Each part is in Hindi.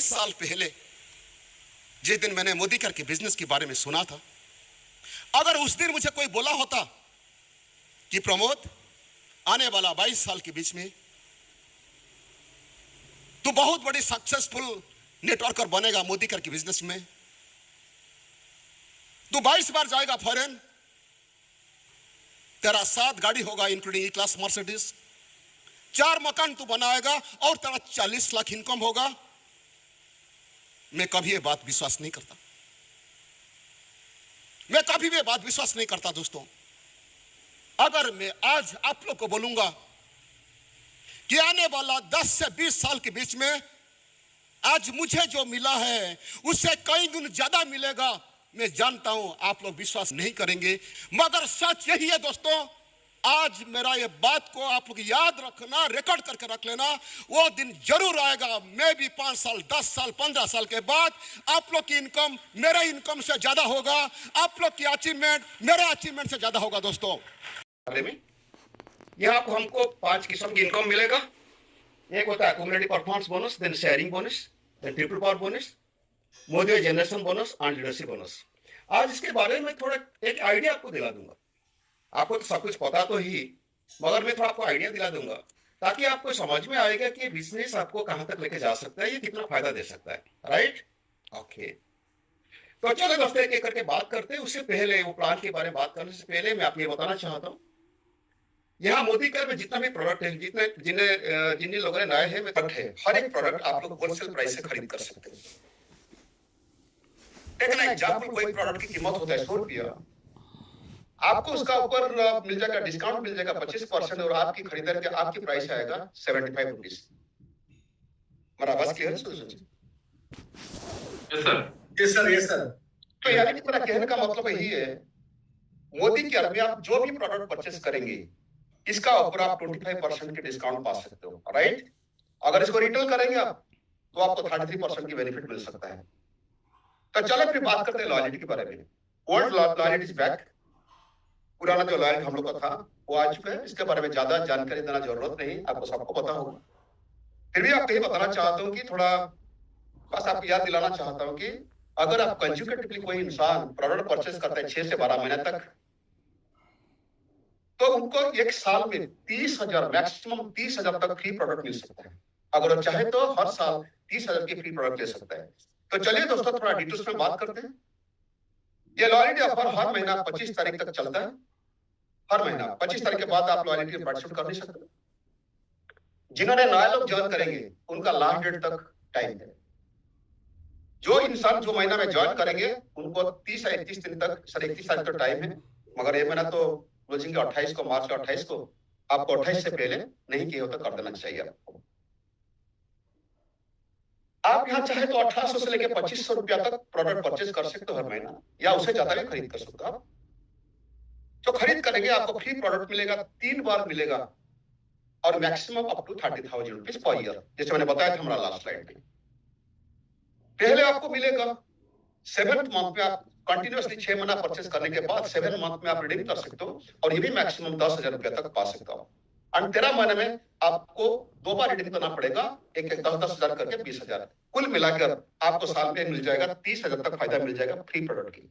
20 साल पहले जिस दिन मैंने मोदीकर के बिजनेस के बारे में सुना था, अगर उस दिन मुझे कोई बोला होता कि प्रमोद, आने वाला 22 साल के बीच में तू बहुत बड़ी सक्सेसफुल नेटवर्कर बनेगा मोदीकर के बिजनेस में, तू 22 बार जाएगा फॉरेन, तेरा 7 गाड़ी होगा इंक्लूडिंग ई क्लास मर्सिडीज, 4 मकान तू बनाएगा और तेरा 40 लाख इनकम होगा, मैं कभी ये बात विश्वास नहीं करता। मैं कभी भी बात विश्वास नहीं करता दोस्तों। अगर मैं आज आप लोग को बोलूंगा कि आने वाला 10 से 20 साल के बीच में आज मुझे जो मिला है उससे कई गुना ज्यादा मिलेगा, मैं जानता हूं आप लोग विश्वास नहीं करेंगे, मगर सच यही है दोस्तों। आज मेरा ये बात को आप लोग याद रखना, रिकॉर्ड करके रख लेना, वो दिन जरूर आएगा। मैं भी 5 साल 10 साल 15 साल के बाद आप लोग की इनकम मेरे इनकम से ज्यादा होगा, आप लोग की अचीवमेंट मेरे अचीवमेंट से ज्यादा होगा दोस्तों। यहाँ को हमको 5 किस्म की इनकम मिलेगा। एक होता है community performance bonus, then sharing bonus, then people power bonus, Modi generation bonus and leadership bonus. आज इसके बारे में थोड़ा एक आइडिया आपको दिला दूंगा। आपको तो सब कुछ पता तो ही, मगर मैं थोड़ा आपको आइडिया दिला दूंगा ताकि आपको समझ में आएगा कि बिजनेस आपको कहां तक लेके जा सकता है, ये कितना फायदा दे सकता है। Right, okay. तो चलो दोस्तों एक एक करके बात करते हैं। उससे पहले वो प्लान के बारे में बात करने से पहले मैं आपको ये बताना चाहता हूँ, यहाँ मोदी केयर में जितना भी प्रोडक्ट है, जितने जिन लोगों ने नए हैं, हर एक प्रोडक्ट आप लोग होलसेल प्राइस से खरीद कर सकते हैं। टेक एन एग्जांपल, कोई प्रोडक्ट की कीमत होता है 100 रुपया, आपको उसका ऊपर मिल जाएगा, डिस्काउंट मिल जाएगा 25% और आपकी खरीदारी के आपकी प्राइस आएगा 75 रुपीज। मेरा बस क्लियर है? Yes sir, yes sir, yes sir. तो यानी कि मेरा कहने का मतलब यही है, मोदी केयर में आप जो भी प्रोडक्ट परचेस करेंगे इसका ऊपर आप 25% के डिस्काउंट पा सकते हो। राइट, अगर इसको रिटेल करेंगे आप तो आपको 33% की बेनिफिट मिल सकता है। तो चलो फिर बात करते हैं लॉयल्टी के बारे में। Old loyalty is back. पुराना जो लॉयल्टी हम लोग का था वो आ चुका है, इसके बारे में ज्यादा जानकारी देना जरूरत नहीं, आपको सबको पता होगा। फिर भी आपको ये बताना चाहता हूँ कि थोड़ा बस आपको याद दिलाना चाहता हूँ कि अगर आप कंज्यूकेटिवली कोई इंसान प्रोडक्ट परचेस करता है 6 से 12 महीने तक, तो उनको एक साल में 30,000 मैक्सिमम 30,000 तक फ्री प्रोडक्ट मिल सकता है। अगर वो चाहे तो हर साल 30,000 की फ्री प्रोडक्ट ले सकता है। तो चलिए दोस्तों थोड़ा डिटेल्स में बात करते हैं। ये लॉयल्टी ऑफर हर महीना 25 तारीख तक चलता है। हर महीना 25 तारीख के बाद आप लॉयल्टी में पार्टिसिपेट कर नहीं सकते। जिन्होंने नया लोग ज्वाइन करेंगे उनका लास्ट डेट तक टाइम है। जो इंसान जो महीना में ज्वाइन करेंगे उनको 30 से 31 दिन तक, सर 31 तारीख तक टाइम है, मगर ये महीना तो क्लोजिंग 28 को, मार्च 28 को, आपको 28 से पहले नहीं किया हो तो कर देना चाहिए आपको। आप यहाँ चाहे तो 1800 से लेकर 2500 रुपया तक प्रोडक्ट परचेज कर सकते हो हर महीना, या उससे ज्यादा भी खरीद कर सकते हो। आप जो खरीद करेंगे आपको फ्री प्रोडक्ट मिलेगा, 3 बार मिलेगा, और maximum up to 30,000 rupees per year, जैसे मैंने बताया था हमारा लास्ट स्लाइड में। पहले आपको मिलेगा 7th मंथ में, आप कंटिन्यूअसली 6 महीना परचेस करने के बाद 7th मंथ में आप रिडीम कर सकते हो, और ये भी मैक्सिमम 10,000 रुपया तक पा सकते हो। और 13 महीने में आपको 2 बार रिडीम करना पड़ेगा, एक 10,000 करके 20,000, कुल मिलाकर आपको साल में मिल जाएगा 30,000 तक फायदा मिल जाएगा फ्री प्रोडक्ट की।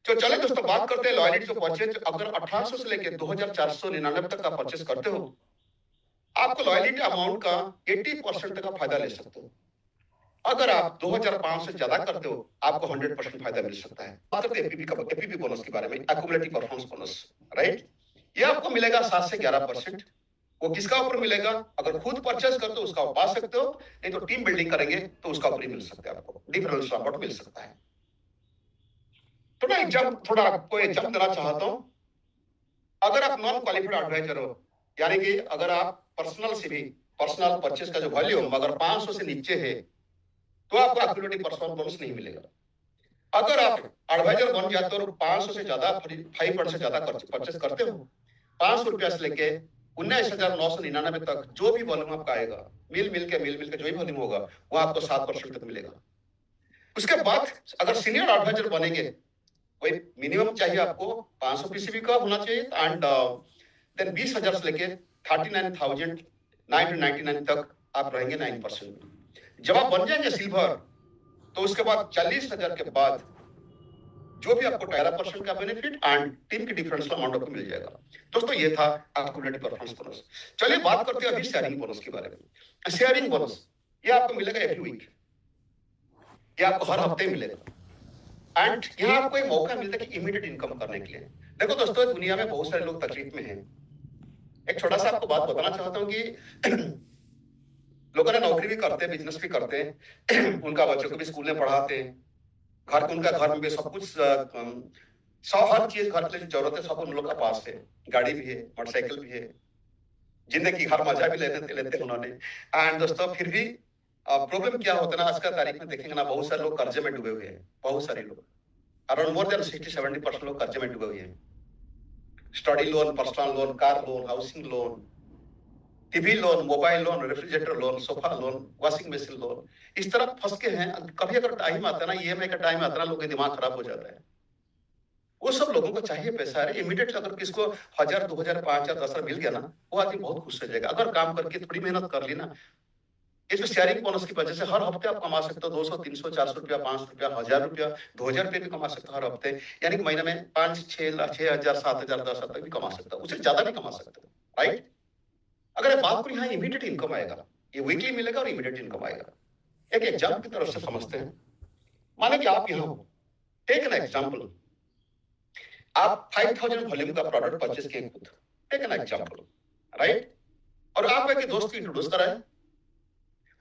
तो चले दोस्तों बात करते हैं लॉयल्टी जो परचेज, अगर 1800 से लेकर 2,499 तक का परचेस करते हो, आपको लॉयल्टी अमाउंट का 80% तक का फायदा ले सकते हो। अगर आप 2,500 से ज्यादा करते हो आपको 100% फायदा मिल सकता है। बात करते हैं एपीपी बोनस के बारे में, एक्यूमुलेटिव परफॉर्मेंस बोनस। राइट, ये आपको मिलेगा 7 से 11%। वो किसका ऊपर मिलेगा? अगर खुद परचेस करते हो उसका पा सकते हो, नहीं तो टीम बिल्डिंग करेंगे तो उसका ऊपर मिल सकता है, आपको डिफरेंस सपोर्ट मिल सकता है। थोड़ा आपको एग्जाम देना चाहता हूं। अगर आप नॉन क्वालिफाइड एडवाइजर हो, यानी कि अगर आप पर्सनल से भी, पर्सनल परचेस का जो वैल्यू अगर 500 से नीचे है तो आपको एक्यूमुलेटिव परफॉर्मेंस बोनस नहीं मिलेगा। अगर आप एडवाइजर बन जाते हो और 500 से ज्यादा 5% से ज्यादा परचेस करते हो, 500 रुपया से लेके 19,999 तक जो भी वॉल्यूम आपका आएगा, मिल मिल के जो भी वॉल्यूम होगा वो आपको 7% तक मिलेगा। उसके बाद अगर सीनियर एडवाइजर बनेंगे, कोई मिनिमम चाहिए आपको 500 पीसीबी का होना चाहिए, एंड देन 20,000 से लेके 39,999 तक आप रहेंगे 9%। जब आप बन जाएंगे सिल्वर, तो उसके बाद 40,000 के बाद जो भी आपको 13% का बेनिफिट एंड टीम की डिफरेंशियल अमाउंट आपको मिल जाएगा। दोस्तों ये था एक्यूमुलेटेड परफॉर्मेंस बोनस। चलिए बात करते हैं अभी शेयरिंग बोनस के बारे में। शेयरिंग बोनस ये आपको मिलेगा एवरी वीक, ये आपको हर हफ्ते मिलेगा एंड यहाँ आपको एक मौका मिलता है कि इमीडिएट इनकम करने के लिए। देखो दोस्तों, दुनिया में बहुत सारे लोग तकलीफ में हैं। एक छोटा सा आपको बात बताना चाहता हूँ कि लोगों ने नौकरी भी करते हैं, बिजनेस भी करते हैं, उनका बच्चों को भी स्कूल में पढ़ाते हैं, घर उनका घर में भी सब कुछ सब हर चीज घर के लिए जरूरत है सब उन लोग का पास है, गाड़ी भी है, मोटरसाइकिल भी है, जिंदगी हर मजा भी लेते उन्होंने। एंड दोस्तों फिर भी प्रॉब्लम क्या होता है ना, आज का तारीख में देखेंगे ना, बहुत सारे लोग कर्जे में डूबे हुए हैं। बहुत सारे लोग, अराउंड मोर देन 60-70% लोग कर्जे में डूबे हुए हैं। Study loan, personal loan, car loan, housing loan, TV loan, mobile loan, refrigerator loan, sofa loan, washing machine loan, इस तरह फंस के हैं। कभी अगर टाइम आता है ना, ईएमआई का टाइम आता है ना, लोगों का दिमाग खराब हो जाता है। वो सब लोगों को चाहिए पैसा है इमीडिएट। अगर किसको 1,000, 2,000, 5,000, 10,000 मिल गया ना, वो आदमी बहुत खुश हो जाएगा। अगर काम करके थोड़ी मेहनत कर ली ना, इस शेयरिंग बोनस की वजह से हर हफ्ते आप कमा सकते हो 200, 300, 400 रुपया, 500 रुपया, 1,000 रुपया, 2,000 रुपये भी कमा सकते हो हर हफ्ते। यानी कि महीने में 5, 6,000, 7,000, 10,000 तक भी कमा सकते हो, उससे ज्यादा भी कमा सकते हो, राइट। अगर बात करें यहाँ इमीडिएट इनकम आएगा, ये वीकली मिलेगा और इमीडिएट इनकम आएगा। एक एग्जाम्पल की तरफ से समझते हैं। माने कि आप यहाँ हो, टेक एन एग्जाम्पल, आप 5,000 वॉल्यूम का प्रोडक्ट परचेज किए खुद, टेक एन एग्जाम्पल, राइट। और आप एक दोस्त को इंट्रोड्यूस कराए,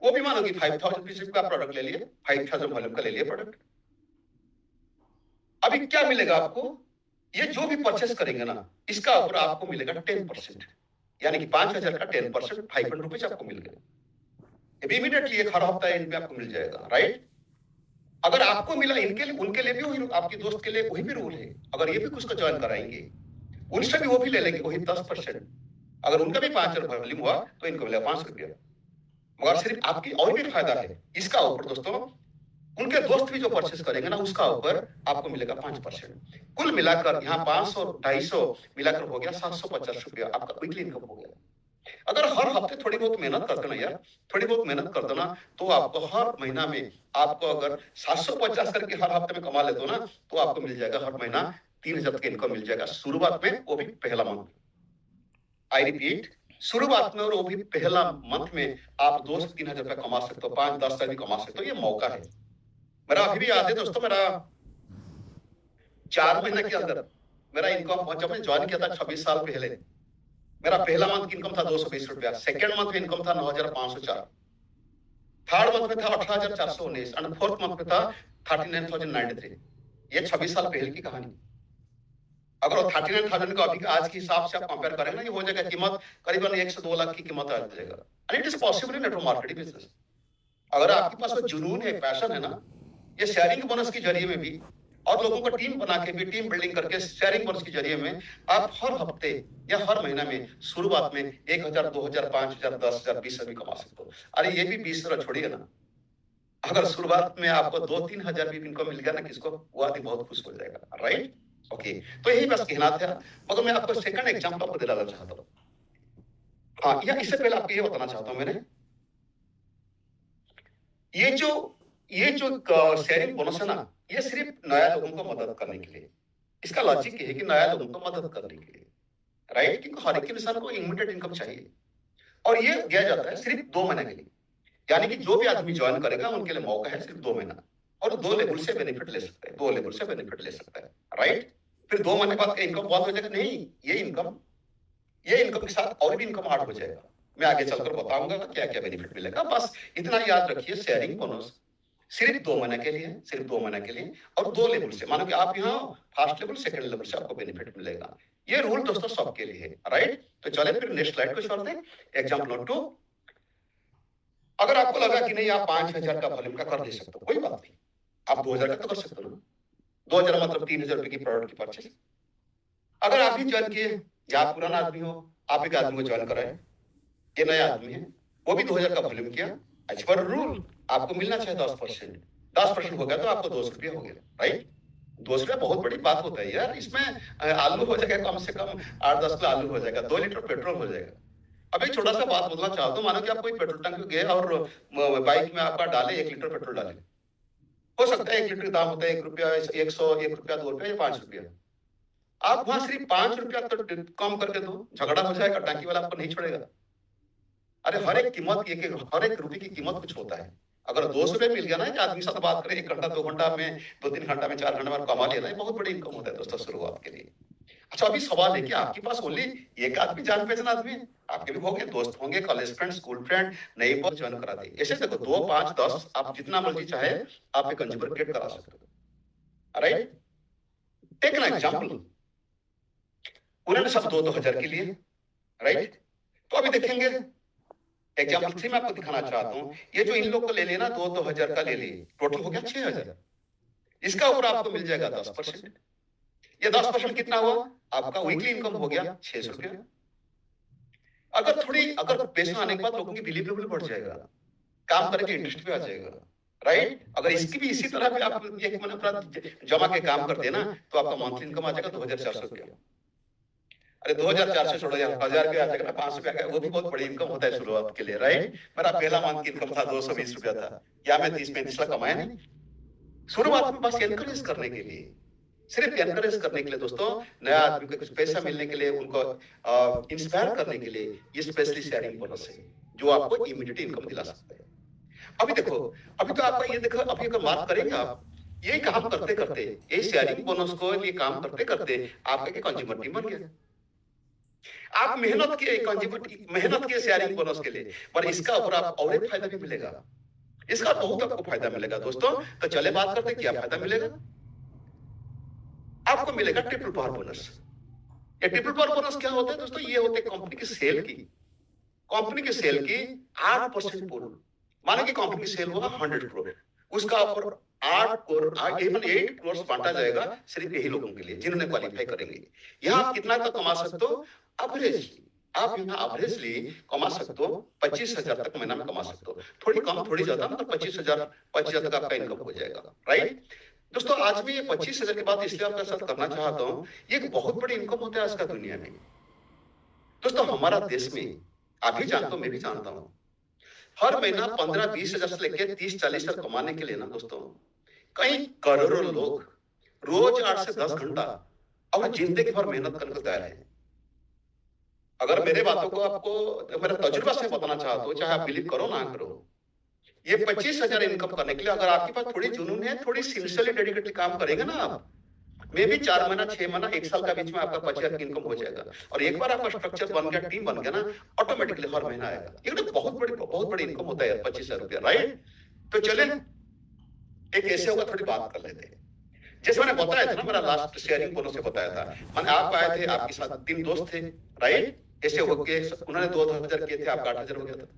वो भी मानो कि 5,000 पीस का प्रोडक्ट ले लिए, 5,000 वॉल्यूम का ले लिए प्रोडक्ट। अभी क्या मिलेगा आपको, ये जो भी परचेस करेंगे ना, इसका ऊपर आपको मिलेगा 10%, यानी कि 5,000 का 10%, 500 रुपीज आपको मिल गए इमीडिएटली। एक हर हफ्ता एंड में आपको मिल जाएगा, राइट। अगर आपको मिला, इनके लिए, उनके लिए भी वही, आपके दोस्त के लिए वही भी रूल है। अगर ये भी कुछ को ज्वाइन कराएंगे, उनसे भी वो भी ले लेंगे वही 10%। अगर उनका भी 5,000 वॉल्यूम हुआ तो इनको मिलेगा 500 रुपया। मगर सिर्फ आपकी और भी फायदा है इसका ऊपर दोस्तों, उनके दोस्त भी जो परचेस करेंगे ना, उसका ऊपर आपको मिलेगा 5%। कुल मिलाकर यहाँ 500, 250 मिलाकर हो गया 750 रुपया आपका वीकली इनकम हो गया। अगर हर हफ्ते थोड़ी बहुत मेहनत कर देना यार, थोड़ी बहुत मेहनत कर देना, तो आपको हर महीना में, आपको अगर 750 करके हर हफ्ते में कमा लेते हो ना, तो आपको मिल जाएगा हर महीना 3,000 तक इनकम मिल जाएगा शुरुआत में, वो भी पहला मंथ। आई रिपीट, शुरुआत में, और वो भी पहला मंथ में आप 2 से 3,000 रुपया कमा सकते हो, 5, 10 भी कमा सकते हो। ये मौका है। मेरा अभी भी याद है दोस्तों, मेरा 4 महीने के अंदर मेरा इनकम, जब मैं ज्वाइन किया था 26 साल पहले, मेरा पहला मंथ की इनकम था 220 रुपया, सेकेंड मंथ में इनकम था 9,504, थर्ड मंथ में था 18,419 एंड फोर्थ मंथ में था 39,093। ये 26 साल पहले की कहानी। अगर 39,000 को अभी आज के हिसाब से आप कंपेयर करेंगे ना, ये हो जाएगा कीमत करीबन 1 से 2 लाख की कीमत आ जाएगा। And it is possible in network marketing business. अगर आपके पास वो जुनून है, पैशन है ना, ये शेयरिंग बोनस के जरिए में भी, और लोगों को टीम बना के भी, टीम बिल्डिंग करके शेयरिंग बोनस के जरिए में आप हर हफ्ते या हर महीना में शुरुआत में 1,000, 2,000, 5,000, 10,000, 20,000 भी कमा सकते हो। अरे ये भी 20 तरह छोड़िए ना, अगर शुरुआत में आपको 2-3 हजार भी इनकम मिल गया ना किसको, वो आदमी बहुत खुश हो जाएगा, राइट। ओके, तो यही बस कहना था। मगर मैं आपको सेकंड एग्जांपल आपको दिलाना चाहता हूँ। हाँ, या इससे पहले आपको ये बताना चाहता हूँ मैंने, ये जो शेयरिंग बोनस है ना, ये सिर्फ नया लोगों को मदद करने के लिए, इसका लॉजिक ये है कि नया लोगों को मदद करने के लिए, राइट। क्योंकि हर एक इंसान को इमीडिएट इनकम चाहिए, और ये दिया जाता है सिर्फ 2 महीने के लिए। यानी कि जो भी आदमी ज्वाइन करेगा उनके लिए मौका है सिर्फ 2 महीना, और 2 लेवल से बेनिफिट ले सकता है, 2 लेवल से बेनिफिट ले सकता है, राइट। फिर 2 महीने बाद इनकम बंद हो जाएगा, नहीं, ये इनकम के साथ और भी इनकम ऐड हो जाएगा। मैं आगे चलकर बताऊंगा क्या क्या बेनिफिट मिलेगा। बस इतना याद रखिए, शेयरिंग बोनस सिर्फ 2 महीने के लिए, सिर्फ 2 महीने के लिए, और 2 लेवल से। मानो कि आप यहाँ फर्स्ट लेवल, सेकंड लेवल से आपको बेनिफिट मिलेगा। ये रूल दोस्तों सबके लिए है, राइट। तो चले फिर नेक्स्ट स्लाइड को छोड़ दें। एग्जाम्पल नंबर 2, अगर आपको लगा कि नहीं आप 5,000 का वॉल्यूम का कर दे सकते हो, कोई बात नहीं, आप 2,000 का तो कर सकते हो ना। 2,000 मतलब 3,000 रुपए की प्रोडक्ट की परचेज। अगर आप ही ज्वाइन किए, या आप पुराना आदमी हो, आप एक आदमी को ज्वाइन कराए, ये नया आदमी है, वो भी 2,000 का वॉल्यूम किया, एज पर रूल आपको मिलना चाहिए 10%। 10% हो गया तो आपको 200 रुपया हो गया, राइट। 200 रुपया बहुत बड़ी बात होता है यार। इसमें आलू हो जाएगा, कम से कम 8-10 किलो आलू हो जाएगा, 2 लीटर पेट्रोल हो जाएगा। अब एक छोटा सा बात बोलना चाहता हूँ, मानो कि आप कोई पेट्रोल टंकी गए और बाइक में आपका डाले 1 लीटर पेट्रोल डाले, हो सकता है 1 लीटर का दाम होता है 1 रुपया, 100, 1 रुपया, 2 रुपया या 5 रुपया। आप वहां सिर्फ 5 रुपया तो कम करके दो, झगड़ा हो जाएगा, टंकी वाला आपको नहीं छोड़ेगा। अरे हर एक कीमत, हर एक रुपये की कीमत कुछ होता है। अगर 200 रुपये मिल गया ना कि आदमी साथ बात करें 1 घंटा 2 घंटा में, 2-3 घंटा में, 4 घंटा में कमा लेना है, बहुत बड़ी इनकम होता है दोस्तों शुरुआत के लिए। अच्छा, अभी सवाल है कि आपके पास ओनली एक आदमी जान पहचान आदमी है? आपके भी होंगे, दोस्त होंगे, कॉलेज फ्रेंड, स्कूल फ्रेंड, नई बात ज्वाइन करा दे। ऐसे देखो 2, 5, 10 आप जितना मर्जी चाहे आप एक कंज्यूमर क्रिएट करा सकते हो, राइट? टेक एन एग्जांपल, उन्होंने सब 2-2 हजार के लिए, राइट? तो अभी देखेंगे एग्जांपल 3 में आपको दिखाना चाहता हूं, ये जो इन लोग को ले लेना 2-2 हजार का ले लिए, टोटल हो गया 6,000। इसका ऊपर आपको मिल जाएगा 10%। ये 10% कितना हुआ? आपका वीकली इनकम हो गया 600 रुपया। अगर पैसा आने के बाद लोगों की बिलीव लेवल बढ़ जाएगा, काम करने के इंटरेस्ट भी आ जाएगा, राइट? अगर इसकी भी इसी तरह पे आप 1 महीने पर जमा के काम करते हैं ना, तो आपका मंथली इनकम आ जाएगा 2,400 रुपया। अरे 2,400 छोड़ो यार, 1,000 रुपया आ जाएगा, 500 रुपया का, वो भी बहुत बड़ी इनकम होता है शुरुआत के लिए, राइट? मेरा पहला मंथ की इनकम था 220 रुपया था, या मैं 30-35 लाख कमाया नहीं। शुरुआत में बस एनकरेज करने के लिए, सिर्फ एनकरेज करने के लिए दोस्तों, नया आदमी को कुछ पैसा मिलने के लिए, उनको इंस्पायर करने के लिए ये स्पेशली शेयरिंग बोनस है जो आपको इमीडिएट इनकम दिला सकता है। अभी देखो, अभी तो आपका ये देखो, अभी अगर बात करेंगे आप, ये काम करते करते, ये शेयरिंग बोनस को ये काम करते करते आपका कंज्यूमर टीम बन गया। आप मेहनत किए शेयरिंग बोनस के लिए, पर इसका ऊपर आप और एक फायदा भी मिलेगा, इसका बहुत आपको फायदा मिलेगा दोस्तों। तो चले बात करते क्या फायदा मिलेगा। आपको मिलेगा ट्रिपल पावर बोनस। ये ट्रिपल पावर बोनस क्या होता है दोस्तों? ये होते हैं कंपनी की सेल की 8% पूर्ण। मानो कि कंपनी की सेल होगा 100 करोड़, उसका ऊपर 8 करोड़ बांटा जाएगा सिर्फ यही लोगों के लिए जिन्होंने क्वालिफाई करेंगे। यहाँ आप कितना तक कमा सकते हो? आप यहाँ एवरेजली कमा सकते हो 25,000 तक महीना में कमा सकते हो, थोड़ी कम थोड़ी ज्यादा, मतलब 25,000 तक आपका इनकम हो जाएगा, राइट? दोस्तों आज मैं ये 25,000 की बात इसलिए आपके साथ करना चाहता हूँ, ये एक बहुत बड़ी इनकम होता है आज का दुनिया में। दोस्तों हमारा देश में, आप भी जानते हो, मैं भी जानता हूँ, हर महीना 15-20 हजार से लेकर 30-40 हजार कमाने के लिए ना दोस्तों, कई करोड़ों लोग रोज 8 से 10 घंटा और जिंदगी भर मेहनत करने को तैयार है। अगर मेरे बातों को आपको मेरा तजुर्बा से बताना चाहते हो, चाहे आप बिलीव करो ना करो, ये 25,000 इनकम करने के लिए अगर आपके पास थोड़ी जुनून है, थोड़ी सिंसियरली डेडिकेटली काम करेंगे ना आप, मे भी 4 महीना, 6 महीना, 1 साल का बीच में आपका 25,000 की इनकम हो जाएगा। और एक बार आपका स्ट्रक्चर बन गया, टीम बन गया ना, ऑटोमेटिकली हर महीना आएगा। ये तो बहुत बड़ी इनकम होता है 25,000 रुपया, राइट? तो चले एक ऐसे होगा, थोड़ी बात कर लेते हैं। जैसे मैंने बताया था ना, मेरा लास्ट शेयरिंग बोनस से बताया था, मैंने आप आए थे, आपके साथ 3 दोस्त थे, राइट? ऐसे होके उन्होंने 2,000 किए थे, आपका 8,000 हो गया था।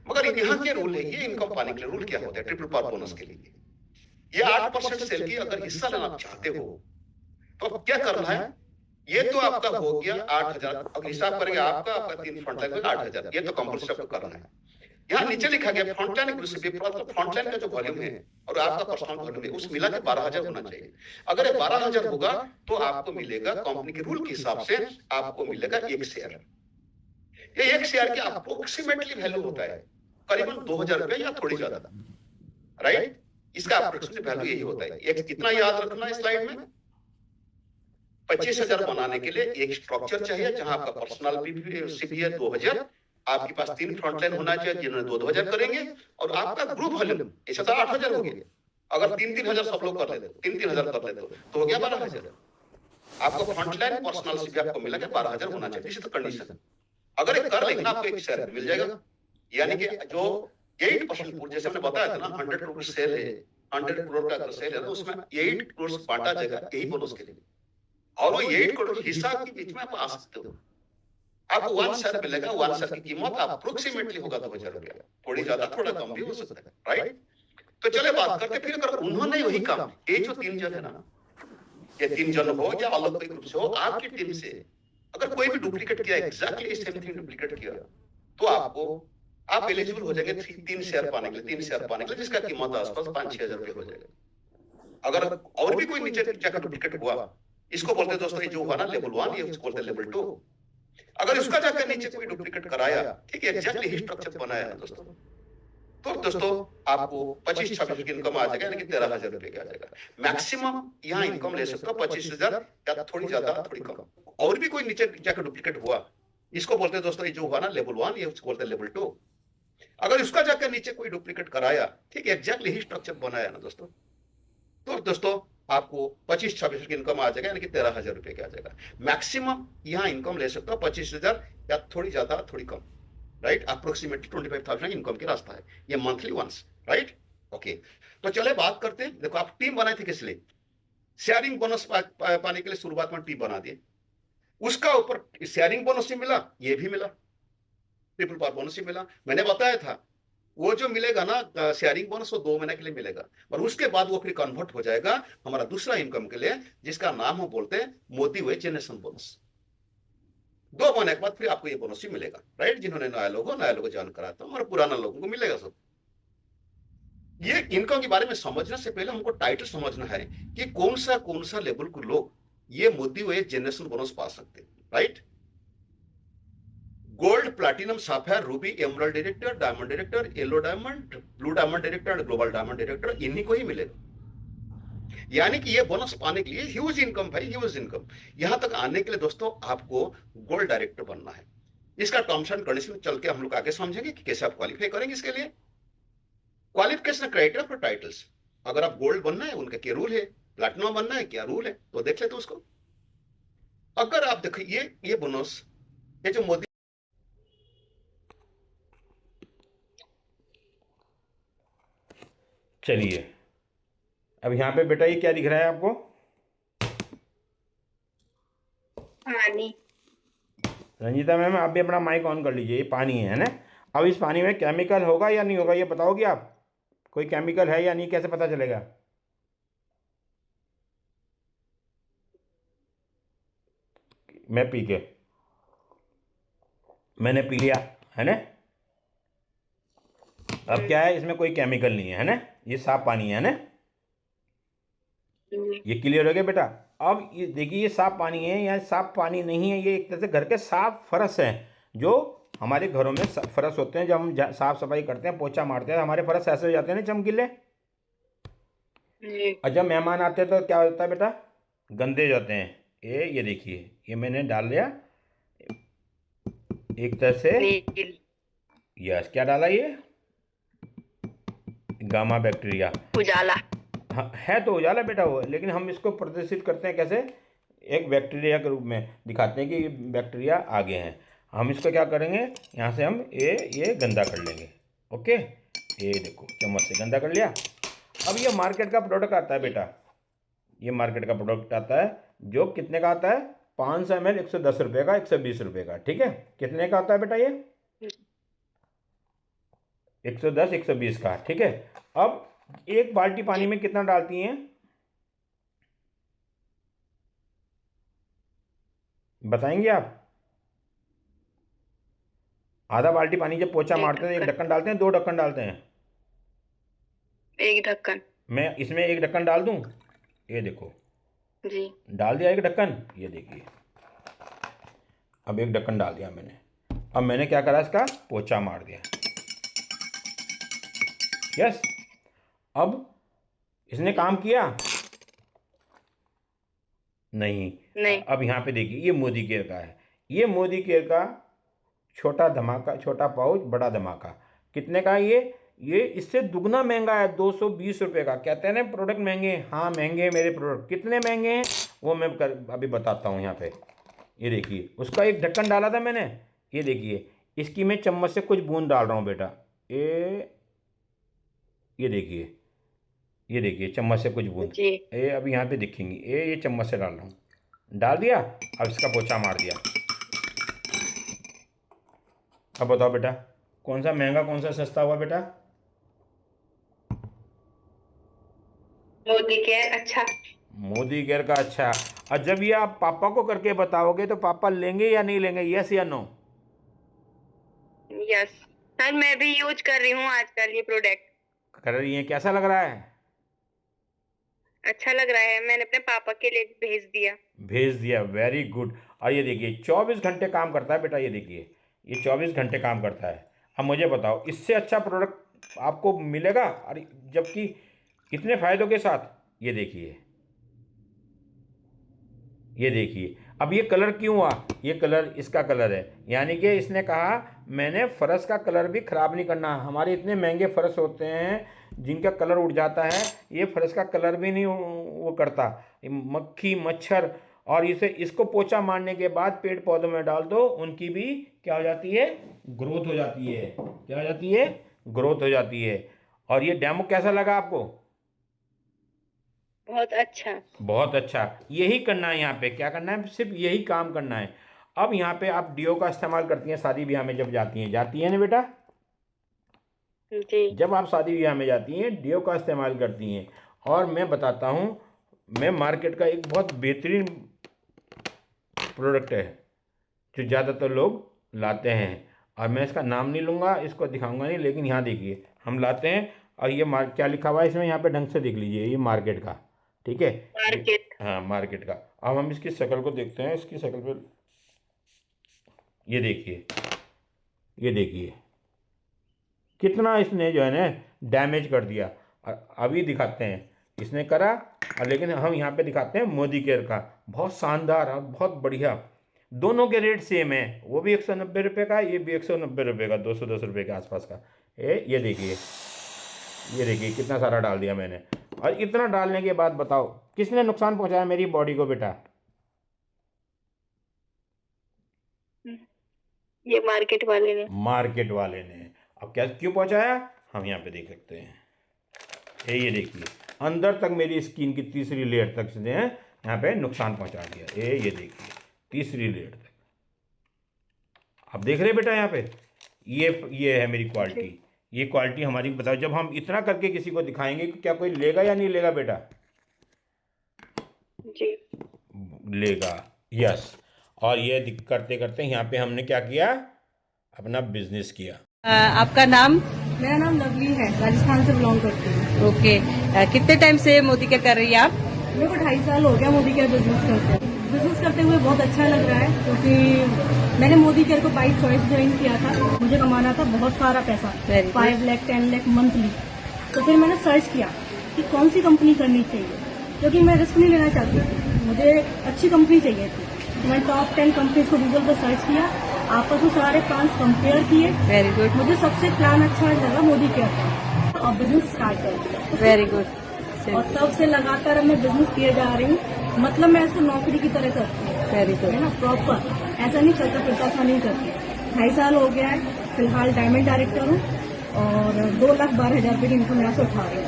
मगर यहाँ के रूल है, ये इनकम पाने के लिए रूल क्या होता है ट्रिपल पावर बोनस के लिए? ये 8% सेल की अगर हिस्सा लेना चाहते हो तो अब क्या करना है? ये तो आपका हो गया 8,000, अब हिसाब करेंगे आपका 3 फ्रंटलाइन में 8,000, ये तो कंपल्सरी आपको करना है। यहाँ नीचे लिखा गया फ्रंटलाइन फ्रंटलाइन का जो वॉल्यूम है और आपका पर्सनल वॉल्यूम है, उस मिला के 12,000 होना चाहिए। अगर ये 12,000 होगा तो आपको मिलेगा, कंपनी के रूल के हिसाब से आपको मिलेगा 1 शेयर। ये 1 शेयर की अप्रोक्सीमेटली वैल्यू होता है करीबन 2,000 रुपए या थोड़ी ज्यादा, राइट? इसका अप्रोक्सीमेट वैल्यू यही होता है। एक कितना याद रखना है स्लाइड में, 25,000 बनाने के लिए एक स्ट्रक्चर चाहिए जहां आपका पर्सनल भी है 2,000, आपके पास 3 फ्रंटलाइन होना चाहिए जिन्होंने 2,000 करेंगे, और आपका ग्रुप वॉल्यूम ऐसा तो 8,000 हो गया। अगर 3-3,000 सब लोग कर लेते, 3-3,000 कर लेते तो हो गया 12,000। आपको फ्रंटलाइन पर्सनल भी आपको मिला कि 12,000 होना चाहिए, इसी तो कंडीशन। अगर एक कर लेंगे ना, आपको 1 शेयर मिल जाएगा। यानी कि जो 8% पूर्ण, जैसे मैंने बताया था ना, 100 करोड़ सेल है, 100 करोड़ का अगर सेल है ना, उसमें 8 करोड़ बांटा जाएगा यही बोनस के लिए, और वो 8 करोड़ हिस्सा के बीच में आप आ सकते हो। आपको 1 शेयर मिलेगा, 1 शेयर की कीमत अप्रोक्सीमेटली होगा 2,000 रुपया, थोड़ी ज्यादा थोड़ा कम भी हो सकता है, राइट? तो चले बात करते फिर, अगर उन्होंने वही काम, ये जो 3 जन है ना, ये 3 जन हो या अलग कोई ग्रुप से हो, आपकी टीम से अगर कोई भी डुप्लीकेट किया, एग्जैक्टली सेम थिंग डुप्लीकेट किया, तो आप एलिजिबल हो जाएंगे 3 शेयर पाने के लिए, जिसका कीमत आसपास 5-6 हजार रुपये हो जाएगा। अगर और भी कोई नीचे जाकर डुप्लीकेट हुआ, इसको बोलते हैं दोस्तों, ये जो हुआ ना लेवल 1, ये इसको बोलते हैं लेवल 2। अगर उसका जाकर नीचे कोई डुप्लीकेट कराया, ठीक है, एग्जैक्टली ही स्ट्रक्चर बनाया ना दोस्तों, तो दोस्तों आपको 25-26 की इनकम आ जाएगा, यानी कि 13,000 रुपए की आ जाएगा। मैक्सिमम यहाँ इनकम ले सकते हो 25,000, या थोड़ी ज्यादा थोड़ी कम। और भी कोई नीचे जाकर डुप्लीकेट हुआ, इसको बोलते हैं दोस्तों, ये जो हुआ ना लेवल 1, ये उसको बोलते हैं लेवल 2। अगर उसका जाकर नीचे कोई डुप्लीकेट कराया, ठीक है, एग्जैक्टली ही स्ट्रक्चर बनाया ना दोस्तों, तो दोस्तों आपको 25-26 की इनकम आ जाएगा, यानी कि 13,000 रुपए की आ जाएगा। मैक्सिमम यहाँ इनकम ले सकते हो 25,000, या थोड़ी ज्यादा थोड़ी कम, राइट। अप्रोक्सीमेटली 25,000 इनकम की रास्ता है ये, मंथली वंस, राइट। ओके, तो चले बात करते हैं। देखो, आप टीम बनाए थे किस लिए? शेयरिंग बोनस पाने के लिए शुरुआत में टीम बना दिए। उसका ऊपर शेयरिंग बोनस ही मिला, ये भी मिला, ट्रिपल पावर बोनस ही मिला। मैंने बताया था वो जो मिलेगा ना शेयरिंग बोनस, वो 2 महीने के लिए मिलेगा, और उसके बाद वो फिर कन्वर्ट हो जाएगा हमारा दूसरा इनकम के लिए, जिसका नाम हम बोलते हैं मोदी वे जनरेशन बोनस। 2 महीने के बाद फिर आपको ये बोनस ही मिलेगा, राइट। जिन्होंने नया लोगों ज्वाइन कराता हूँ, और पुराना लोगों को मिलेगा सब। ये इनकम के बारे में समझने से पहले हमको टाइटल समझना है कि कौन सा लेवल के लोग ये मोदी वे जनरेशन बोनस पा सकते हैं, right. Gold, platinum, sapphire, Ruby, emerald director, diamond director, yellow diamond, blue diamond director, global diamond director, इन्हीं को ही मिलेगा। यानी कि ये बोनस पाने के लिए ह्यूज इनकम भाई, ह्यूज इनकम। यहां तक आने के लिए दोस्तों आपको गोल्ड डायरेक्टर बनना है। इसका टर्म्स एंड कंडीशन चल के हम लोग आगे समझेंगे कि कैसे आप क्वालिफाई करेंगे इसके लिए। क्वालिफिकेशन क्राइटेरिया फॉर टाइटल्स, अगर आप गोल्ड बनना है उनके क्या रूल है, प्लैटिनम बनना है क्या रूल है, तो देख लेते उसको। अगर आप देखिए ये बोनस, ये जो मोदी, चलिए अब यहाँ पे बेटा ये क्या दिख रहा है आपको? पानी। रंजीता मैम, आप भी अपना माइक ऑन कर लीजिए। ये पानी है ना? अब इस पानी में केमिकल होगा या नहीं होगा, ये बताओगे आप? कोई केमिकल है या नहीं, कैसे पता चलेगा? मैं पी के, मैंने पी लिया, है ना? अब क्या है, इसमें कोई केमिकल नहीं है ना? ये साफ पानी है ना? ये क्लियर हो गया बेटा? अब ये देखिए, ये साफ पानी है या साफ पानी नहीं है, ये एक तरह से घर के साफ फर्श हैं, जो हमारे घरों में फर्श होते हैं। जब हम साफ सफाई करते हैं, पोछा मारते हैं, हमारे फर्श ऐसे हो जाते हैं ना, चमकीले। और जब मेहमान आते हैं तो क्या होता है बेटा? गंदे हो जाते हैं। ये देखिए, ये मैंने डाल दिया एक तरह से। यस, क्या डाला ये? गामा बैक्टीरिया, उजाला। हाँ है तो उजाला बेटा वो, लेकिन हम इसको प्रदर्शित करते हैं कैसे? एक बैक्टीरिया के रूप में दिखाते हैं कि ये बैक्टीरिया आगे हैं। हम इसको क्या करेंगे, यहाँ से हम ये गंदा कर लेंगे। ओके, ये देखो चम्मच से गंदा कर लिया। अब ये मार्केट का प्रोडक्ट आता है बेटा, ये मार्केट का प्रोडक्ट आता है, जो कितने का आता है? 500 ml 110 रुपये का, 120 रुपये का, ठीक है। कितने का आता है बेटा ये? 110 120 का, ठीक है। अब एक बाल्टी पानी में कितना डालती हैं, बताएंगे आप? आधा बाल्टी पानी जब पोछा मारते हैं, एक ढक्कन डालते हैं, 2 ढक्कन डालते हैं? एक ढक्कन। मैं इसमें एक ढक्कन डाल दूं? ये देखो, जी डाल दिया एक ढक्कन, ये देखिए। अब एक ढक्कन डाल दिया मैंने। अब मैंने क्या करा, इसका पोछा मार दिया। यस, अब इसने काम किया? नहीं। अब यहाँ पे देखिए, ये मोदी केयर का है। ये मोदी केयर का छोटा धमाका, छोटा पाउच, बड़ा धमाका, कितने का है ये इससे दुगना महंगा है, 220 रुपये का। कहते हैं ना प्रोडक्ट महंगे, हाँ महंगे हैं मेरे प्रोडक्ट। कितने महंगे हैं वो मैं अभी बताता हूँ। यहाँ पे ये देखिए, उसका एक ढक्कन डाला था मैंने, ये देखिए, इसकी मैं चम्मच से कुछ बूंद डाल रहा हूँ बेटा। ये देखिए, ये देखिए चम्मच से कुछ बूंद, ये अभी यहाँ पे दिखेंगी। ये चम्मच से डाल रहा हूँ, डाल दिया। अब इसका पोछा मार दिया। अब बताओ बेटा, कौन सा महंगा कौन सा सस्ता हुआ बेटा? मोदी केयर अच्छा। मोदी केयर का अच्छा। और जब ये आप पापा को करके बताओगे तो पापा लेंगे या नहीं लेंगे, यस या नो? यस सर, मैं भी यूज कर रही हूँ आजकल ये प्रोडक्ट। कर रही हैं, कैसा लग रहा है? अच्छा लग रहा है, मैंने अपने पापा के लिए भेज दिया। भेज दिया, वेरी गुड। और ये देखिए 24 घंटे काम करता है बेटा, ये देखिए ये 24 घंटे काम करता है। अब मुझे बताओ इससे अच्छा प्रोडक्ट आपको मिलेगा, और जबकि कितने फ़ायदों के साथ। ये देखिए, ये देखिए अब ये कलर क्यों हुआ, ये कलर इसका कलर है, यानी कि इसने कहा मैंने फ़र्श का कलर भी ख़राब नहीं करना। हमारे इतने महंगे फ़र्श होते हैं जिनका कलर उड़ जाता है, ये फ़र्श का कलर भी नहीं वो करता। मक्खी मच्छर, और इसे इसको पोछा मारने के बाद पेड़ पौधों में डाल दो, उनकी भी क्या हो जाती है, ग्रोथ हो जाती है। क्या हो जाती है, ग्रोथ हो जाती है। और ये डेमो कैसा लगा आपको? बहुत अच्छा। बहुत अच्छा। यही करना है यहाँ पे, क्या करना है, सिर्फ यही काम करना है। अब यहाँ पे आप डीओ का इस्तेमाल करती हैं शादी ब्याह में जब जाती हैं ना बेटा, जी। जब आप शादी ब्याह में जाती हैं डीओ का इस्तेमाल करती हैं। और मैं बताता हूँ, मैं मार्केट का एक बहुत बेहतरीन प्रोडक्ट है जो ज़्यादातर लोग लाते हैं, और मैं इसका नाम नहीं लूँगा, इसको दिखाऊंगा नहीं, लेकिन यहाँ देखिए हम लाते हैं। और ये क्या लिखा हुआ है इसमें, यहाँ पे ढंग से देख लीजिए, ये मार्केट का, ठीक है, मार्केट। हाँ मार्केट का। अब हम इसकी शक्ल को देखते हैं, इसकी शक्ल पे ये देखिए, ये देखिए कितना इसने जो है ना डैमेज कर दिया। और अभी दिखाते हैं इसने करा, और लेकिन हम यहाँ पे दिखाते हैं मोदी केयर का, बहुत शानदार और बहुत बढ़िया। दोनों के रेट सेम है, वो भी 190 रुपये का, ये भी 190 रुपये का, 210 रुपये के आसपास का। ये देखिए, ये देखिए कितना सारा डाल दिया मैंने। और इतना डालने के बाद बताओ किसने नुकसान पहुंचाया मेरी बॉडी को बेटा? ये मार्केट वाले ने। मार्केट वाले ने। अब क्या क्यों पहुंचाया, हम यहाँ पे देख सकते हैं। ये देखिए अंदर तक मेरी स्किन की तीसरी लेयर तक से यहाँ पे नुकसान पहुंचा दिया। ये देखिए तीसरी लेयर तक। आप देख रहे हैं बेटा यहाँ पे, ये है मेरी क्वालिटी। ये क्वालिटी हमारी, बताओ जब हम इतना करके किसी को दिखाएंगे क्या कोई लेगा या नहीं लेगा बेटा? जी लेगा, यस। और ये करते करते यहाँ पे हमने क्या किया, अपना बिजनेस किया। आपका नाम? मेरा नाम लवली है, राजस्थान से बिलोंग करती हूँ। ओके। कितने टाइम से मोदी केयर कर रही हैं आप? मेरे को 2.5 साल हो गया मोदी केयर बिजनेस करते हुए। बहुत अच्छा लग रहा है क्योंकि मैंने मोदी केयर को बाई चॉइस ज्वाइन किया था। मुझे कमाना था बहुत सारा पैसा, 5 लाख 10 लाख मंथली। तो फिर मैंने सर्च किया कि कौन सी कंपनी करनी चाहिए, क्योंकि मैं रिस्क नहीं लेना चाहती थी, मुझे अच्छी कंपनी चाहिए थी। मैंने टॉप 10 कंपनीज को गूगल पर सर्च किया, आपस में सारे प्लान कंपेयर किए। Very good. मुझे सबसे प्लान अच्छा लगा मोदी केयर का, और बिजनेस स्टार्ट कर दिया। Very good. और तब से लगातार अब मैं बिजनेस किए जा रही हूँ। मतलब मैं इसको नौकरी की तरह करती हूँ। वेरी गुड है ना, प्रॉपर ऐसा नहीं चलता फिरता सा नहीं करती। 2.5 साल हो गया है, फिलहाल डायमंड डायरेक्टर हूँ, और 2,12,000 रुपये की इनकम यहाँ से उठा रही हूँ।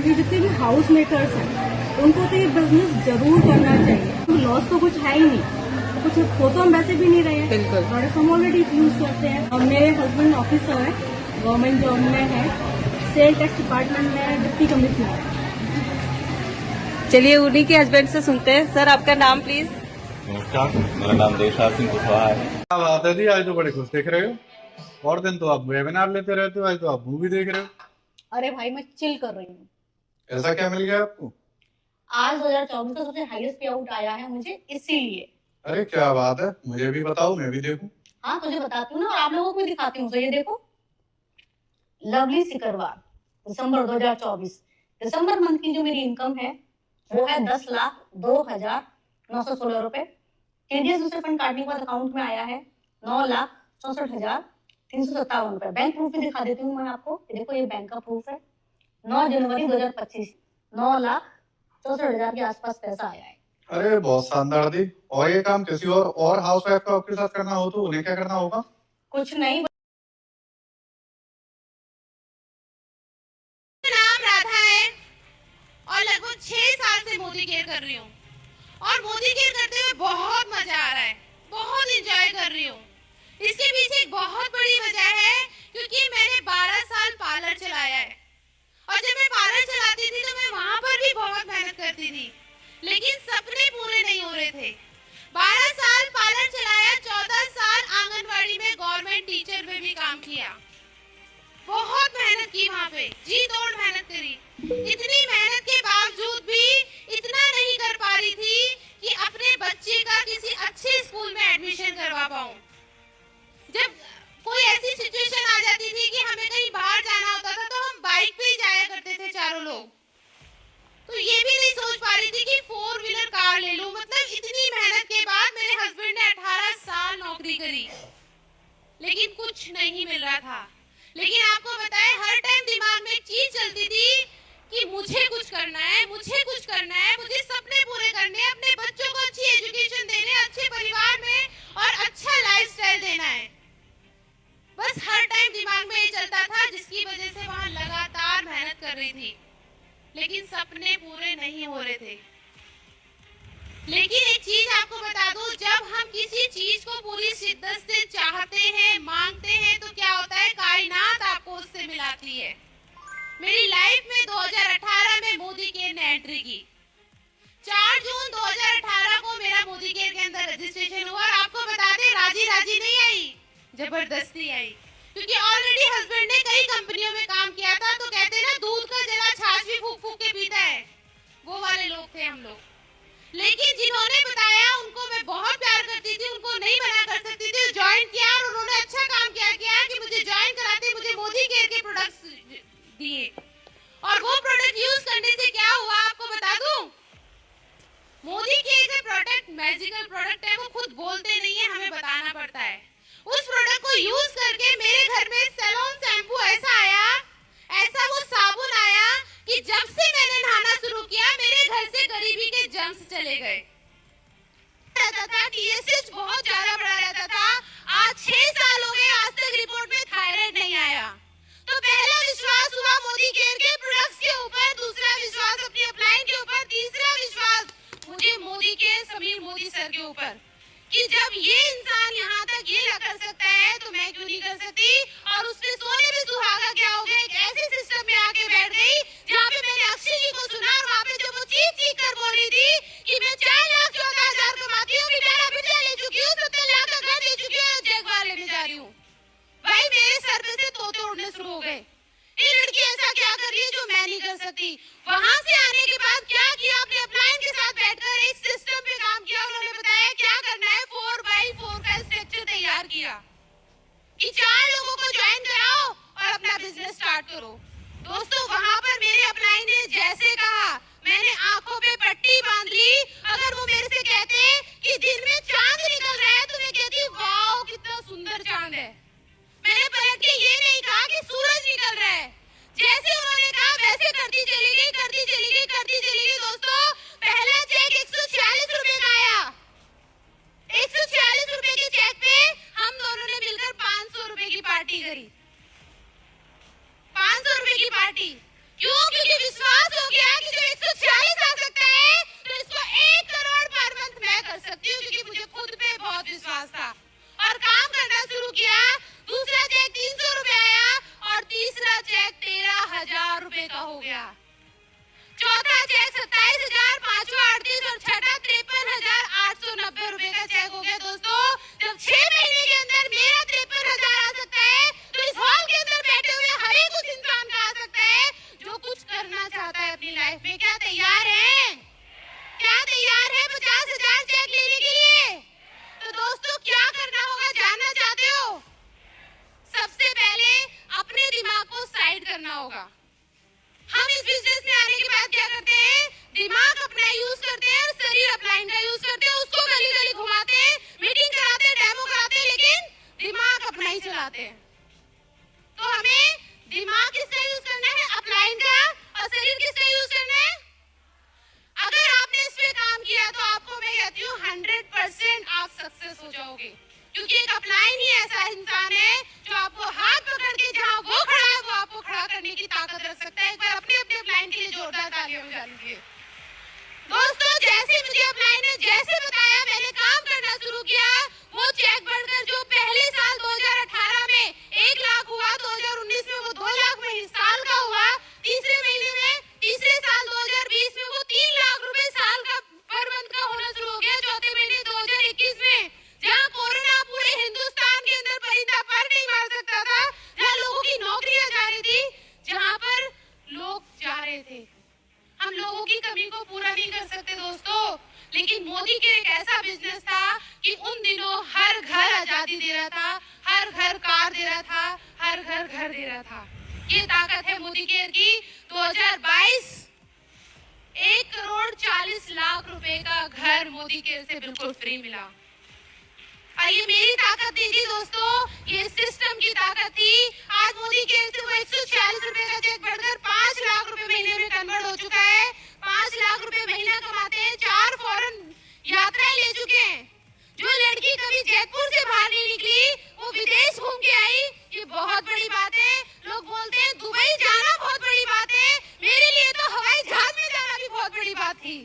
ये जितने भी हाउस मेकर्स हैं उनको तो ये बिजनेस जरूर करना चाहिए। लॉस तो कुछ है ही नहीं, कुछ हो तो हम वैसे भी नहीं रहे हैं। बिल्कुल। प्रोडक्ट हम ऑलरेडी यूज करते हैं। और मेरे हस्बैंड ऑफिसर है, गवर्नमेंट जॉब में है, सेल टैक्स डिपार्टमेंट में डिप्टी कमिश्नर है। चलिए उन्हीं के हस्बैंड से सुनते हैं। सर आपका नाम प्लीज? नमस्कार, मेरा नाम देवशाह सिंह कुशवाहा है। क्या बात है जी, आज तो बड़े खुश दिख रहे हो। और दिन तो आप वेबिनार लेते रहते हो, आज तो आप मूवी देख रहे हो। अरे भाई मैं चिल कर रही हूँ। ऐसा क्या मिल गया आपको? आज 2024 का सबसे हाईएस्ट पे आउट आया है मुझे, इसीलिए। अरे क्या बात है, मुझे भी बताओ, मैं भी देखूं। हाँ तुझे बताती हूँ ना, और आप लोगों को भी दिखाती हूँ। तो ये देखो, लवली सिकरवार, दिसंबर 2024, दिसंबर मंथ की जो मेरी इनकम है वो है 10,02,916 रुपए। टीडीएस दूसरे फंड काटने के बाद अकाउंट में आया है 9,64,357 रुपए। बैंक प्रूफ भी दिखा देती हूँ मैं आपको। ये देखो, ये बैंक का प्रूफ है। 9 जनवरी 2025, 9,64,000 के आसपास पैसा आया है। अरे बहुत शानदार दी। और ये काम किसी और हाउस वाइफ का आपके साथ करना हो तो उन्हें क्या करना होगा? कुछ नहीं। नाम राधा है और लगभग 6 साल से मोदी केयर कर रही हूँ, और मोदी केयर करते हुए बहुत मजा आ रहा है, बहुत एंजॉय कर रही हूँ। इसके पीछे एक बहुत बड़ी वजह है, क्योंकि मैंने 12 साल पार्लर चलाया है, और जब मैं पार्लर चलाती थी तो मैं वहाँ पर भी बहुत मेहनत करती थी, लेकिन सपने पूरे नहीं हो रहे थे। 12 साल पार्लर चलाया, 14 साल आंगनवाड़ी में गवर्नमेंट टीचर में भी काम किया। बहुत मेहनत की वहाँ पे, जी तोड़ मेहनत करी। इतनी मेहनत के बावजूद भी इतना नहीं कर पा रही थी कि अपने बच्चे का किसी अच्छे स्कूल लोग। तो ये भी नहीं सोच पा रही थी कि 4 व्हीलर कार ले लूं। मतलब इतनी मेहनत के बाद मेरे हस्बैंड ने 18 साल नौकरी करी, लेकिन कुछ नहीं मिल रहा था। लेकिन आपको बताएं, हर टाइम दिमाग में एक चीज चलती थी कि मुझे कुछ करना है, मुझे कुछ करना है, मुझे सपने पूरे करने हैं, अपने बच्चों को अच्छी एजुकेशन देने, अच्छे परिवार में और अच्छा लाइफस्टाइल देना है। बस हर टाइम दिमाग में ये चलता था, जिसकी वजह से वहां लगातार मेहनत कर रही थी, लेकिन सपने पूरे नहीं हो रहे थे। लेकिन एक चीज आपको बता दूं, जब हम किसी चीज को पूरी शिद्दत से चाहते हैं, मांगते हैं, तो क्या होता है, कायनात आपको उससे मिलाती है। मेरी लाइफ में 2018 में मोदी केयर ने एंट्री की। 4 जून 2018 को मेरा मोदी केयर के अंदर रजिस्ट्रेशन हुआ। और आपको बता दें, राजी राजी नहीं आई, जबरदस्ती आई, क्योंकि ऑलरेडी हस्बैंड ने कई कंपनियों में काम किया था। तो कहते हैं ना, दूध का जला छाछ भी फूक फूक के पीता है, वो वाले लोग थे हम लोग। लेकिन जिन्होंने बताया उनको मैं बहुत प्यार करती थी, उनको नहीं मना कर सकती थी। ज्वाइन किया और उन्होंने अच्छा काम किया कि मुझे ज्वाइन कराते, मुझे मोदी केयर के प्रोडक्ट्स दिए। और वो प्रोडक्ट यूज करने से क्या हुआ आपको बता दूं, मोदी केयर के प्रोडक्ट मैजिकल प्रोडक्ट है, वो खुद बोलते नहीं है, हमें बताना पड़ता है। उस प्रोडक्ट को यूज करके मेरे घर में सैलॉन शैम्पू ऐसा आया, ऐसा वो साबुन आया कि जब से मैंने नहाना शुरू किया, मेरे घर से गरीबी के जर्म्स चले गए। रहता था TSH बहुत ज्यादा बढ़ा रहता था। आज 6 साल हो गए, आज तक रिपोर्ट में थायराइड नहीं आया। तो पहला विश्वास हुआ मोदी केयर के प्रोडक्ट्स के ऊपर, दूसरा विश्वास अपनी अपलाइन के ऊपर, तीसरा विश्वास मुझे मोदी के समीर मोदी सर के ऊपर, कि जब ये इंसान यहाँ तक ये कर सकता है तो मैं क्यों नहीं कर सकती। और उसने सोने में सुहागा क्या हो गया, एक ऐसे सिस्टम में आके बैठ गई जहाँ पे मैंने अक्षय जी को सुना, और वहाँ पे जब वो चीख चीख कर बोल रही थी कि मैं 4,14,000 कमाती हूँ, बेटा बिटिया ले चुकी हूँ, 70 लाख का घर ले चुकी हूँ, जगवार लेने जा रही हूँ। भाई मेरे सर पे से तोते उड़ने शुरू हो गए। ये लड़की ऐसा क्या कर रही है जो मैं नहीं कर सकती। वहां से आने के बाद क्या किया, अपने अपलाइन के साथ बैठकर एक सिस्टम पे काम किया। उन्होंने बताया क्या करना है, 4x4 का स्ट्रक्चर तैयार किया कि 4 लोगों को ज्वाइन कराओ और अपना बिजनेस स्टार्ट करो। दोस्तों, वहां पर मेरे अपलाइन ने जैसे कहा, मैंने आंखों पे पट्टी बांध ली। अगर वो मेरे से कहते कि दिन में चांद निकल रहा है, तो मैं कहती वाओ कितना सुंदर चांद है। मैंने पलट के ये नहीं कहा कि सूरज निकल रहा है। जैसे उन्होंने कहा वैसे करती चली गई, करती चली गई, करती चली गई। दोस्तों, पहला चेक 146 रुपए का आया। 146 रुपए के चेक पे हम दोनों ने मिलकर 500 रुपए की पार्टी करी। 500 रुपए की पार्टी क्यों? क्योंकि विश्वास हो गया कि जब 146 आ सकता है तो इसको 1 करोड़ पर मंथ मैं कर सकती हूँ, क्योंकि मुझे खुद पे बहुत विश्वास था और काम करना शुरू किया। दूसरा चेक 300 रुपए आया और तीसरा चेक 13,000 रुपए का हो गया। चौथा चेक 27,000, पांचवा 38 और छठा 53,890 रुपए का चेक हो गया। दोस्तों, जब 6 महीने के अंदर मेरा 53,000 आ सकता है, तो इस हॉल के अंदर बैठे हुए हर एक उस इंसान का आ सकता है जो कुछ करना चाहता है अपनी लाइफ में। क्या तैयार है? क्या तैयार है 50,000 चेक लेने के लिए? तो दोस्तों, क्या करना होगा जानना चाहते हो? सबसे पहले अपने दिमाग को साइड करना होगा। हम इस बिजनेस में आने के बाद क्या करते हैं, दिमाग अपना यूज करते हैं और शरीर अपलाइन का यूज करते हैं। उसको गली गली घुमाते हैं, मीटिंग कराते हैं, डेमो कराते हैं, लेकिन दिमाग अपना ही चलाते हैं। तो हमें दिमाग किसका यूज करना है, अपलाइन का, और शरीर किसका यूज करना है। अगर आपने इस पे काम किया तो आपको मैं कहती हूँ 100% आप सक्सेस हो जाओगे, क्योंकि एक अपलाइन ही ऐसा इंसान है जो आपको हाथ पकड़ के जहां वो खड़ा है वो आपको खड़ा करने की ताकत रख सकता है। एक बार अपने अपने अपलाइन के लिए जोरदार तालियां बजा लीजिए। दोस्तों, जैसे मुझे अपलाइन ने जैसे बताया, मैंने काम करना शुरू किया। वो चेक बढ़कर जो पहले साल 2018 में 1 लाख हुआ, 2019 में वो 2 लाख में साल का हुआ, तीसरे महीने में तीसरे साल 2020 में वो 3 लाख रुपए साल का पर मंथ का होना शुरू हो गया। चौथे महीने 2021 में, जहाँ कोरोना पूरे हिंदुस्तान के अंदर परिंदा पर नहीं मार सकता था, जहाँ लोगों की नौकरियां जा रही थी, जहाँ पर लोग जा रहे थे। हम लोगों की कमी को पूरा नहीं कर सकते दोस्तों, लेकिन मोदी के एक ऐसा बिजनेस था कि उन दिनों हर घर आजादी दे रहा था, हर घर कार दे रहा था, हर घर घर दे रहा था। ये ताकत है मोदी केयर की। 2022 1,40,00,000 रुपए का घर मोदी केयर से बिल्कुल फ्री मिला। और ये मेरी ताकत नहीं थी दोस्तों, ये सिस्टम की ताकत थी। आज मोदी केयर से वो 146 रुपए का चेक बढ़कर 5 लाख रुपए महीने में कन्वर्ट हो चुका है। 5 लाख रुपए महीना कमाते हैं, 4 फॉरेन यात्राएं ले चुके हैं। जो लड़की कभी जयपुर से बाहर नहीं निकली वो विदेश घूम के आई, ये बहुत बड़ी बात है। लोग बोलते हैं दुबई जाना बहुत बड़ी बात है, मेरे लिए तो हवाई जहाज में जाना भी बहुत बड़ी बात थी।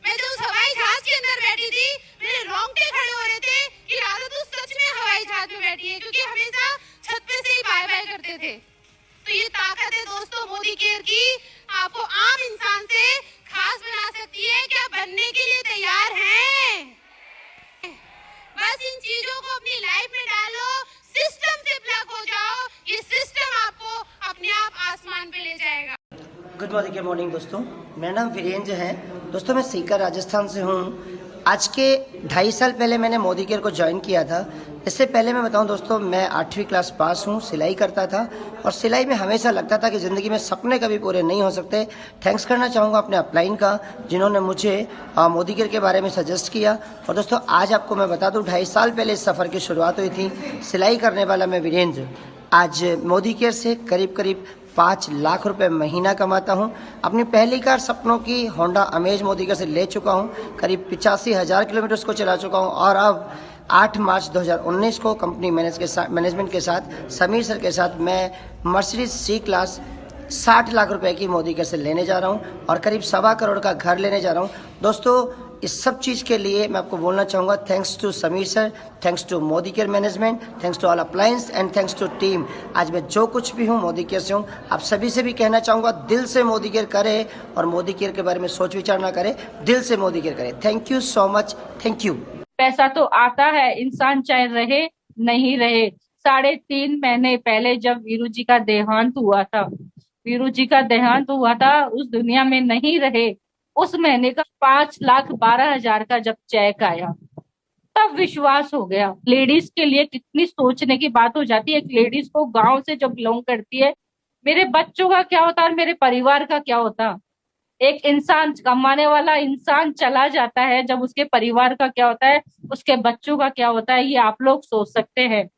मैं जब उस हवाई जहाज के अंदर बैठी थी मेरे रोंगटे खड़े हो रहे थे कि राधा तू सच में हवाई जहाज में बैठी है, क्योंकि हमेशा छत पे से ही बाय बाय करते थे। तो ये ताकत है दोस्तों मोदी केयर की, आपको आम इंसान से खास बना सकती है। क्या बनने के लिए तैयार हैं? बस इन चीजों को अपनी लाइफ में डालो, सिस्टम से प्लग हो जाओ, ये सिस्टम आपको अपने आप आसमान पे ले जाएगा। गुड मॉर्निंग दोस्तों, मेरा नाम वीरेंद्र है। दोस्तों मैं सीकर राजस्थान से हूँ। आज के 2.5 साल पहले मैंने मोदी केयर को ज्वाइन किया था। इससे पहले मैं बताऊं दोस्तों, मैं 8वीं क्लास पास हूं, सिलाई करता था और सिलाई में हमेशा लगता था कि ज़िंदगी में सपने कभी पूरे नहीं हो सकते। थैंक्स करना चाहूँगा अपने अपलाइन का, जिन्होंने मुझे मोदी केयर के बारे में सजेस्ट किया। और दोस्तों आज आपको मैं बता दूं, 2.5 साल पहले इस सफ़र की शुरुआत हुई थी। सिलाई करने वाला मैं वीरेंद्र आज मोदी केयर से करीब 5 लाख रुपए महीना कमाता हूं। अपनी पहली कार सपनों की होंडा अमेज मोदी केयर से ले चुका हूं। करीब 85,000 किलोमीटर उसको चला चुका हूं और अब 8 मार्च 2019 को कंपनी मैनेजमेंट के साथ समीर सर के साथ मैं मर्सिडीज सी क्लास 60 लाख रुपए की मोदी केयर से लेने जा रहा हूं और करीब 1.25 करोड़ का घर लेने जा रहा हूं। दोस्तों इस सब चीज़ के लिए मैं आपको बोलना चाहूँगा, thanks to Sameer sir, thanks to Modi care management, thanks to all appliance and thanks to team. आज मैं जो कुछ भी हूँ मोदी केयर से हूँ। आप सभी से भी कहना चाहूँगा, दिल से मोदी केयर करे और मोदी केयर के बारे में सोच विचार ना करे, दिल से मोदी केयर करे। Thank you so much, thank you. पैसा तो आता है, इंसान चाहे रहे नहीं रहे। 3.5 महीने पहले जब वीरू जी का देहांत हुआ था, उस दुनिया में नहीं रहे। उस महीने का 5,12,000 का जब चेक आया तब विश्वास हो गया। लेडीज के लिए कितनी सोचने की बात हो जाती है। एक लेडीज को गांव से जो बिलोंग करती है, मेरे बच्चों का क्या होता और मेरे परिवार का क्या होता। एक इंसान, कमाने वाला इंसान चला जाता है, जब उसके परिवार का क्या होता है, उसके बच्चों का क्या होता है, ये आप लोग सोच सकते हैं।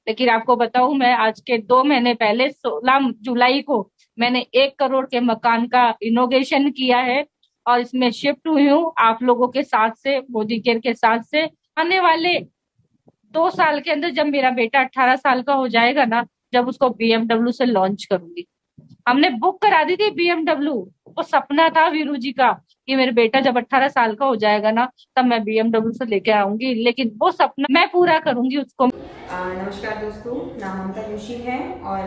लेकिन आपको बताऊं, मैं आज के 2 महीने पहले 16 जुलाई को मैंने 1 करोड़ के मकान का इनॉग्रेशन किया है और इसमें शिफ्ट हुई हूँ आप लोगों के साथ से, मोदी केयर के साथ से। आने वाले 2 साल के अंदर जब मेरा बेटा 18 साल का हो जाएगा ना, जब उसको BMW से लॉन्च करूंगी। हमने बुक करा दी थी BMW, वो सपना था वीरू जी का कि मेरे बेटा जब 18 साल का हो जाएगा ना, तब मैं BMW से लेके आऊंगी, लेकिन वो सपना मैं पूरा करूंगी उसको। नमस्कार दोस्तों, नाम ममता जोशी है और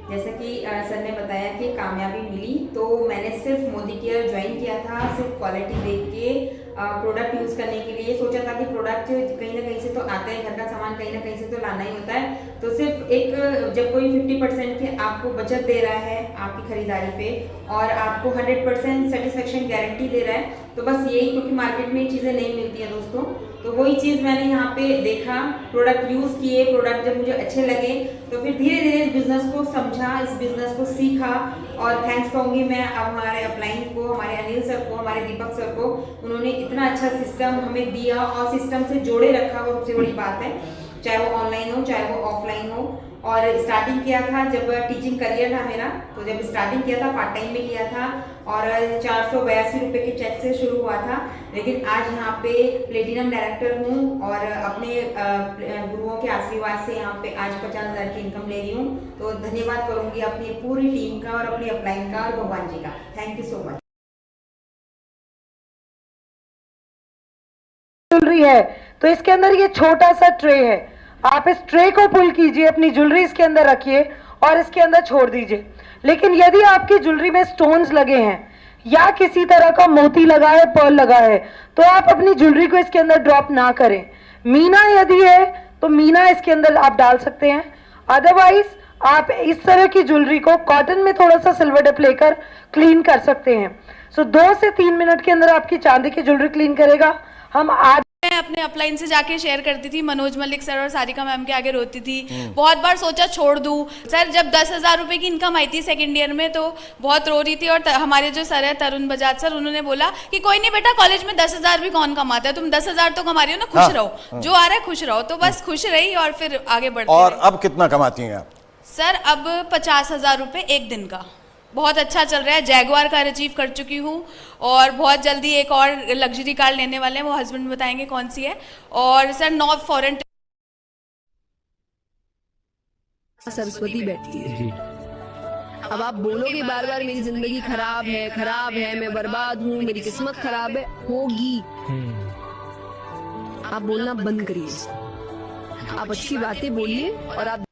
जैसा कि सर ने बताया कि कामयाबी मिली, तो मैंने सिर्फ मोदी केयर ज्वाइन किया था, सिर्फ क्वालिटी देख के प्रोडक्ट यूज़ करने के लिए सोचा था कि प्रोडक्ट कहीं ना कहीं से तो आता है, घर का सामान कहीं ना कहीं से तो लाना ही होता है। तो सिर्फ एक, जब कोई 50% की आपको बचत दे रहा है आपकी खरीदारी पे और आपको 100% सेटिस्फेक्शन गारंटी दे रहा है, तो बस यही, क्योंकि मार्केट में ये चीज़ें नहीं मिलती हैं दोस्तों। तो वही चीज़ मैंने यहाँ पे देखा, प्रोडक्ट यूज़ किए, प्रोडक्ट जब मुझे अच्छे लगे तो फिर धीरे धीरे इस बिज़नेस को समझा, इस बिज़नेस को सीखा। और थैंक्स कहूँगी मैं अब हमारे अपलाइन को, हमारे अनिल सर को, हमारे दीपक सर को, उन्होंने इतना अच्छा सिस्टम हमें दिया और सिस्टम से जोड़े रखा, वो सबसे बड़ी बात है। चाहे वो ऑनलाइन हो चाहे वो ऑफलाइन हो। और स्टार्टिंग किया था जब टीचिंग करियर था मेरा, तो जब स्टार्टिंग किया था पार्ट टाइम में किया था और 482 रुपये के चेक से शुरू हुआ था। लेकिन आज यहाँ पे प्लेटिनम डायरेक्टर हूँ और अपने गुरुओं के आशीर्वाद से यहाँ पे आज 50,000 की इनकम ले रही हूँ। तो धन्यवाद करूँगी अपनी पूरी टीम का और अपनी अपलाइन का और भगवान जी का। Thank you so much. Jewellery है तो इसके अंदर ये छोटा सा ट्रे है, आप इस ट्रे को पुल कीजिए, अपनी ज्वेलरी इसके अंदर रखिए और इसके अंदर छोड़ दीजिए। लेकिन यदि आपकी ज्वेलरी में स्टोन्स लगे हैं या किसी तरह का मोती लगा है, पर्ल लगा है, तो आप अपनी ज्वेलरी को इसके अंदर ड्रॉप ना करें। मीना यदि है तो मीना इसके अंदर आप डाल सकते हैं, अदरवाइज आप इस तरह की ज्वेलरी को कॉटन में थोड़ा सा सिल्वर डिप लेकर क्लीन कर सकते हैं। सो 2 से 3 मिनट के अंदर आपकी चांदी की ज्वेलरी क्लीन करेगा। हम आज अपने अपलाइन से जाके शेयर करती थी, मनोज मलिक सर और सारिका मैम के आगे रोती थी। बहुत बार सोचा छोड़ दूं। सर जब 10,000 रुपए की इनकम आई थी सेकंड ईयर में तो बहुत रो रही थी, और हमारे जो सर है तरुण बजाज सर, उन्होंने बोला कि कोई नहीं बेटा, कॉलेज में 10,000 भी कौन कमाता है, तुम 10,000 तो कमा रही हो ना, खुश रहो, जो आ रहा है खुश रहो। तो बस खुश रही और फिर आगे बढ़ती और रही। अब कितना कमाती हैं आप? सर अब 50,000 रुपए एक दिन का, बहुत अच्छा चल रहा है। जैगुआर कार अचीव कर चुकी हूँ और बहुत जल्दी एक और लग्जरी कार लेने वाले हैं, वो हस्बैंड बताएंगे कौन सी है। और सर 9 फॉरेन सरस्वती बैठती है। अब आप बोलोगे बार बार मेरी जिंदगी खराब है, मैं बर्बाद हूँ, मेरी किस्मत खराब है, होगी। आप बोलना बंद करिए, आप अच्छी बातें बोलिए और आप